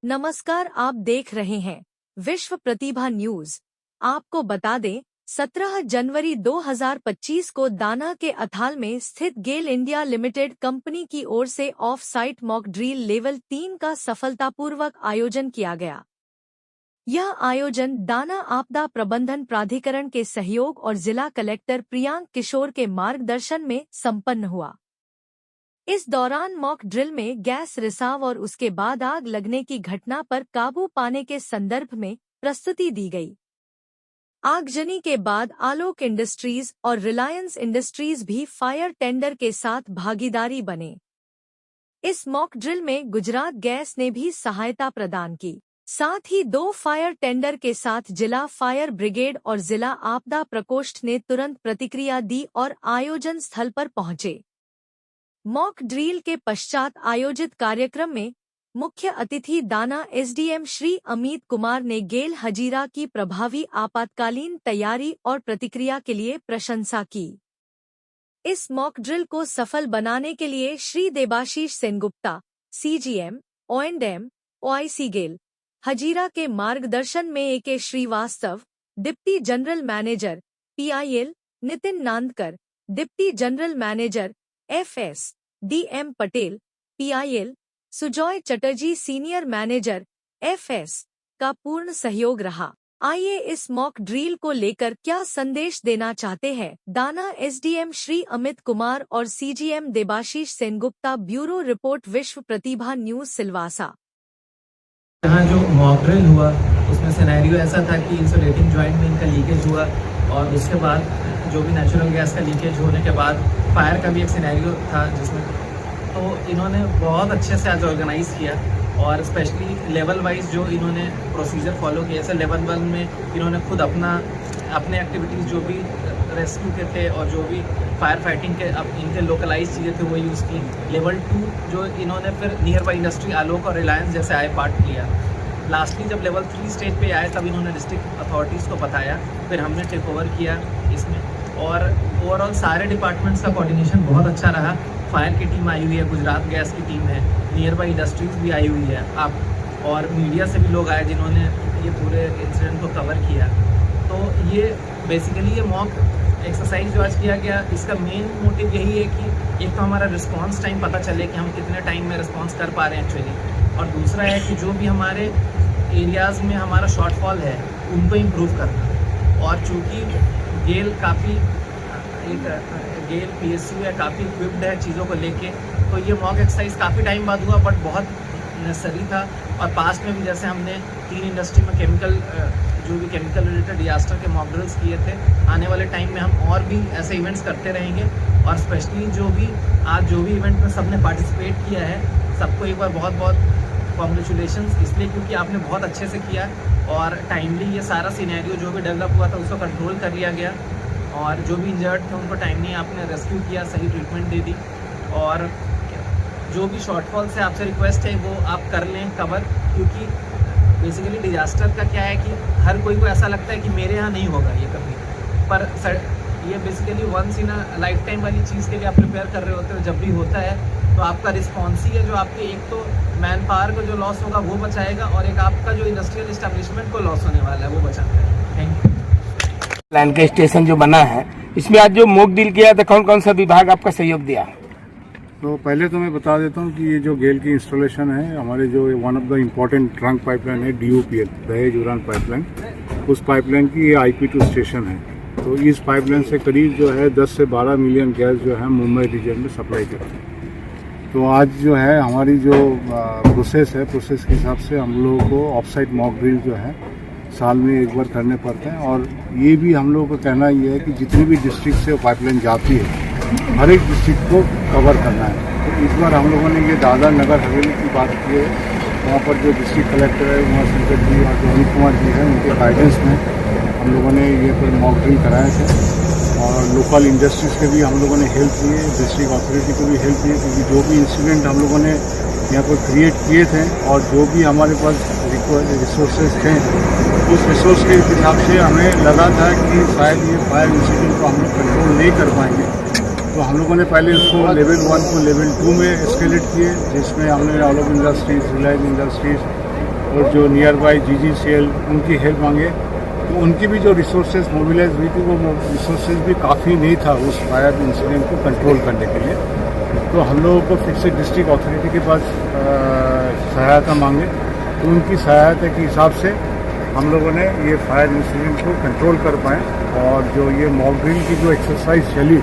नमस्कार, आप देख रहे हैं विश्व प्रतिभा न्यूज। आपको बता दें 17 जनवरी 2025 को दाना के अथाल में स्थित गेल इंडिया लिमिटेड कंपनी की ओर से of site mock drill level 3 का सफलतापूर्वक आयोजन किया गया। यह आयोजन दाना आपदा प्रबंधन प्राधिकरण के सहयोग और जिला कलेक्टर प्रियांक किशोर के मार्गदर्शन में संपन्न हुआ। इस दौरान मॉक ड्रिल में गैस रिसाव और उसके बाद आग लगने की घटना पर काबू पाने के संदर्भ में प्रस्तुति दी गई। आगजनी के बाद आलोक इंडस्ट्रीज और रिलायंस इंडस्ट्रीज भी फायर टेंडर के साथ भागीदारी बने। इस मॉक ड्रिल में गुजरात गैस ने भी सहायता प्रदान की। साथ ही 2 फायर टेंडर के साथ जिला फायर ब्रिगेड और जिला आपदा प्रकोष्ठ ने तुरंत प्रतिक्रिया दी और आयोजन स्थल पर पहुंचे। मॉक ड्रिल के पश्चात आयोजित कार्यक्रम में मुख्य अतिथि दाना एसडीएम श्री अमित कुमार ने गेल हजीरा की प्रभावी आपातकालीन तैयारी और प्रतिक्रिया के लिए प्रशंसा की। इस मॉक ड्रिल को सफल बनाने के लिए Shri Debashish Sengupta, CGM, O&M, OIC GAIL Hazira के मार्गदर्शन में AK Srivastava, deputy general manager, PIL, Nitin Nandkar, deputy general manager, FS, DM Patel, PIL, Sujoy Chatterjee senior manager, FS, का पूर्ण सहयोग रहा। आइए इस मॉक ड्रिल को लेकर क्या संदेश देना चाहते हैं दाना SDM श्री अमित कुमार और CGM Debashish Sengupta. Bureau report, विश्व प्रतिभा न्यूज, सिलवासा। यहाँ जो मॉक ड्रिल हुआ उसमें सिनेरियो ऐसा था कि इंसुलेटिंग जॉइंट में इनका लीकेज हुआ और उसके बाद जो भी नेचुरल गैस का लीकेज होने के बाद फायर का भी एक सिनेरियो था जिसमें तो इन्होंने बहुत अच्छे से आज ऑर्गेनाइज़ किया और स्पेशली लेवल वाइज जो इन्होंने प्रोसीजर फॉलो किया। जैसे लेवल 1 में इन्होंने खुद अपने एक्टिविटीज़ जो भी रेस्क्यू के थे और जो भी फायर फाइटिंग के इनके लोकलाइज चीज़ें थे वो यूज़ की। लेवल 2 जो इन्होंने फिर नियर बाई इंडस्ट्री आलोक और रिलायंस जैसे आए पार्ट लिया। लास्टली जब लेवल 3 स्टेज पे आए तब इन्होंने डिस्ट्रिक्ट अथॉरिटीज़ को बताया, फिर हमने टेक ओवर किया इसमें। और ओवरऑल सारे डिपार्टमेंट्स का कोऑर्डिनेशन बहुत अच्छा रहा। फायर की टीम आई हुई है, गुजरात गैस की टीम है, नियर बाई इंडस्ट्रीज़ भी आई हुई है आप, और मीडिया से भी लोग आए जिन्होंने ये पूरे इंसिडेंट को कवर किया। तो ये बेसिकली ये मॉक एक्सरसाइज जो आज किया गया इसका मेन मोटिव यही है कि एक तो हमारा रिस्पांस टाइम पता चले कि हम कितने टाइम में रिस्पांस कर पा रहे हैं एक्चुअली, और दूसरा है कि जो भी हमारे एरियाज़ में हमारा शॉर्टफॉल है उनको इम्प्रूव करना। और चूँकि गेल काफ़ी गेल PSU है, काफ़ी इक्विप्ड है चीज़ों को लेके, तो ये मॉक एक्सरसाइज काफ़ी टाइम बाद हुआ बट बहुत नेसेसरी था। और पास्ट में भी जैसे हमने 3 इंडस्ट्री में जो भी केमिकल रिलेटेड डिजास्टर के मॉक ड्रिल्स किए थे, आने वाले टाइम में हम और भी ऐसे इवेंट्स करते रहेंगे। और स्पेशली जो भी इवेंट में सबने पार्टिसिपेट किया है सबको एक बार बहुत बहुत कॉन्ग्रेचुलेशंस, इसलिए क्योंकि आपने बहुत अच्छे से किया और टाइमली ये सारा सिनेरियो जो भी डेवलप हुआ था उसको कंट्रोल कर लिया गया, और जो भी इंजर्ड थे उनको टाइमली आपने रेस्क्यू किया, सही ट्रीटमेंट दे दी। और जो भी शॉर्टफॉल से आपसे रिक्वेस्ट है वो आप कर लें कवर, क्योंकि बेसिकली डिजास्टर का क्या है कि हर कोई को ऐसा लगता है कि मेरे यहाँ नहीं होगा ये कभी, पर ये basically once in a lifetime वाली चीज़ के लिए आप प्रिपेयर कर रहे होते हो। जब भी होता है तो आपका रिस्पॉन्स ही है जो आपके एक तो मैन पावर को जो लॉस होगा वो बचाएगा, और एक आपका जो इंडस्ट्रियल इस्टेब्लिशमेंट को लॉस होने वाला है वो बचाता है। Thank you. प्लान का स्टेशन जो बना है इसमें आज जो मॉक ड्रिल किया था कौन कौन सा विभाग आपका सहयोग दिया? तो पहले तो मैं बता देता हूँ कि ये जो गेल की इंस्टॉलेशन है हमारे जो one of the important trunk pipeline है DOPL, दहेज उड़ान पाइपलाइन, उस पाइपलाइन की ये IP2 स्टेशन है। तो इस पाइपलाइन से करीब जो है 10 से 12 मिलियन गैस जो है मुंबई रीजन में सप्लाई करती है। तो आज जो है हमारी जो प्रोसेस के हिसाब से हम लोगों को ऑफ साइट मॉक ड्रिल जो है साल में एक बार करने पड़ते हैं। और ये भी हम लोगों का कहना ये है कि जितनी भी डिस्ट्रिक्ट से पाइपलाइन जाती है हर एक डिस्ट्रिक्ट को कवर करना है। तो इस बार हम लोगों ने ये दादरा नगर हवेली की बात की है, वहाँ पर जो डिस्ट्रिक्ट कलेक्टर है उमा शंकर जी और जो अनिल कुमार जी हैं उनके गाइडेंस में हम लोगों ने ये कोई मॉक ड्रिल कराए थे। और लोकल इंडस्ट्रीज़ के भी हम लोगों ने हेल्प लिए, डिस्ट्रिक्ट अथॉरिटी को भी हेल्प लिए, क्योंकि जो भी इंसिडेंट हम लोगों ने यहाँ पर क्रिएट किए थे और जो भी हमारे पास रिसोर्सेज थे उस रिसोर्स के हिसाब से हमें लगा था कि शायद ये फायर इंसिडेंट को हम लोग कंट्रोल नहीं कर पाएंगे। तो हम लोगों ने पहले उसको लेवल 1 को लेवल 2 में एस्केलेट किए, जिसमें हमने आलोक इंडस्ट्रीज़, रिलायंस इंडस्ट्रीज़ और जो नियर बाई GGCL उनकी हेल्प मांगे, तो उनकी भी जो रिसोर्सेज मोबिलाइज हुई थी वो रिसोर्सेज भी काफ़ी नहीं था उस फायर इंसिडेंट को कंट्रोल करने के लिए। तो हम लोगों को फिर से डिस्ट्रिक्ट अथॉरिटी के पास सहायता मांगे, तो उनकी सहायता के हिसाब से हम लोगों ने ये फायर इंसिडेंट को कंट्रोल कर पाए। और जो ये मॉक ड्रिल की जो एक्सरसाइज चली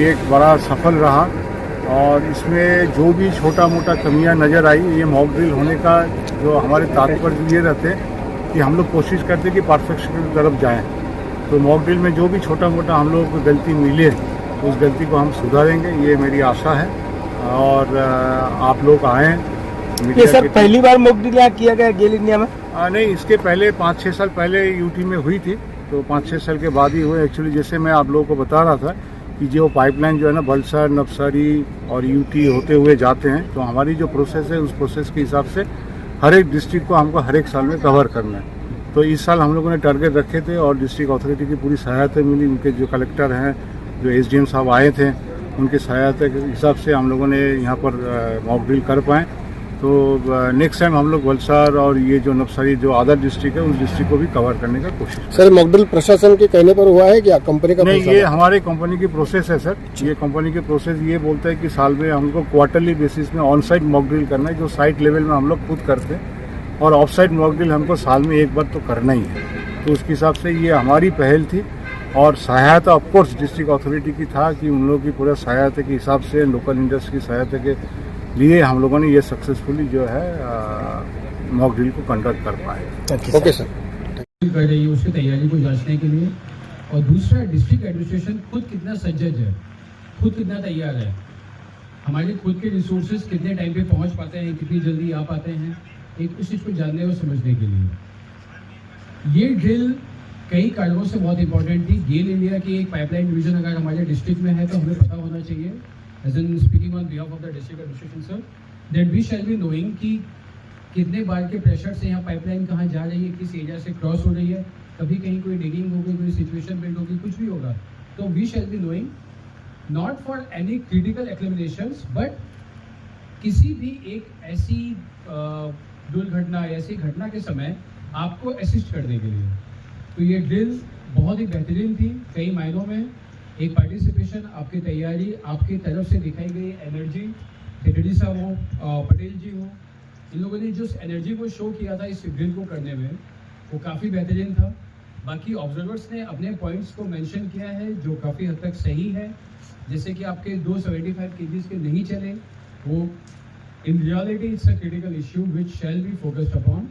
ये एक बड़ा सफल रहा, और इसमें जो भी छोटा मोटा कमियां नज़र आई, ये मॉक ड्रिल होने का जो हमारे तात्पर्य ये रहते कि हम लोग कोशिश करते कि परफेक्शन की तरफ जाएं। तो मॉक ड्रिल में जो भी छोटा मोटा हम लोगों को गलती मिले तो उस गलती को हम सुधारेंगे, ये मेरी आशा है। और आप लोग आएँ। ये सर पहली बार मॉक ड्रिल यहाँ किया गया गेल इंडिया में? नहीं, इसके पहले 5-6 साल पहले यूटी में हुई थी, तो 5-6 साल के बाद ही हुए। एक्चुअली जैसे मैं आप लोगों को बता रहा था कि जो पाइपलाइन जो है ना बलसर, नवसारी और यूटी होते हुए जाते हैं, तो हमारी जो प्रोसेस है उस प्रोसेस के हिसाब से हर एक डिस्ट्रिक्ट को हमको हर एक साल में कवर करना है। तो इस साल हम लोगों ने टारगेट रखे थे और डिस्ट्रिक्ट अथॉरिटी की पूरी सहायता मिली। उनके जो कलेक्टर हैं, जो SDM साहब आए थे, उनकी सहायता के हिसाब से हम लोगों ने यहाँ पर मॉक ड्रिल कर पाएँ। तो नेक्स्ट टाइम हम लोग वलसाड़ और ये जो नवसारी जो अदर डिस्ट्रिक्ट है उस डिस्ट्रिक्ट को भी कवर करने का कोशिश। सर मॉक ड्रिल प्रशासन के कहने पर हुआ है क्या कंपनी का? नहीं, ये हमारे कंपनी की प्रोसेस है सर। ये कंपनी की प्रोसेस ये बोलता है कि साल में हमको क्वार्टरली बेसिस में ऑन साइट मॉक ड्रिल करना है, जो साइट लेवल में हम लोग खुद करते हैं, और ऑफ साइट मॉक ड्रिल हमको साल में एक बार तो करना ही है। तो उसके हिसाब से ये हमारी पहल थी, और सहायता ऑफकोर्स डिस्ट्रिक्ट अथॉरिटी की था कि उन लोगों की पूरा सहायता के हिसाब से, लोकल इंडस्ट्री की सहायता के लिए हम लोगों ने ये सक्सेसफुली जो है मॉक ड्रिल को कंडक्ट कर पाए। Okay sir. कर रही है उसकी तैयारी को जांचने के लिए। और दूसरा, डिस्ट्रिक्ट एडमिनिस्ट्रेशन खुद कितना सज्जद है, खुद कितना तैयार है, हमारे खुद के रिसोर्सेज कितने टाइम पे पहुंच पाते हैं, कितनी जल्दी आ पाते हैं, एक उस चीज़ को जानने और समझने के लिए ये ड्रिल कई कारणों से बहुत इंपॉर्टेंट थी। गेल इंडिया की एक पाइपलाइन डिवीजन अगर हमारे डिस्ट्रिक्ट में है तो हमें पता होना चाहिए, as in speaking on behalf of the district administration sir, that we shall be knowing कि कितने बार के प्रेशर से यहाँ पाइपलाइन कहाँ जा रही है, किस एरिया से क्रॉस हो रही है, कभी कहीं कोई डिगिंग होगी, कोई सिचुएशन बिल्ड होगी, कुछ भी होगा, तो we shall be knowing not for any critical eliminations, but किसी भी एक ऐसी दुर्घटना, ऐसी घटना के समय आपको असिस्ट करने के लिए। तो ये ड्रिल बहुत ही बेहतरीन थी कई मायनों में। एक पार्टिसिपेशन, आपकी तैयारी, आपकी तरफ से दिखाई गई एनर्जी, हेगड़े साहब हो, पटेल जी हो, इन लोगों ने जो एनर्जी को शो किया था इस ड्रिल को करने में, वो काफ़ी बेहतरीन था। बाकी ऑब्जर्वर्स ने अपने पॉइंट्स को मेंशन किया है जो काफ़ी हद तक सही है, जैसे कि आपके 275 kgs के नहीं चले, वो in reality it's a critical issue which shall be focused upon.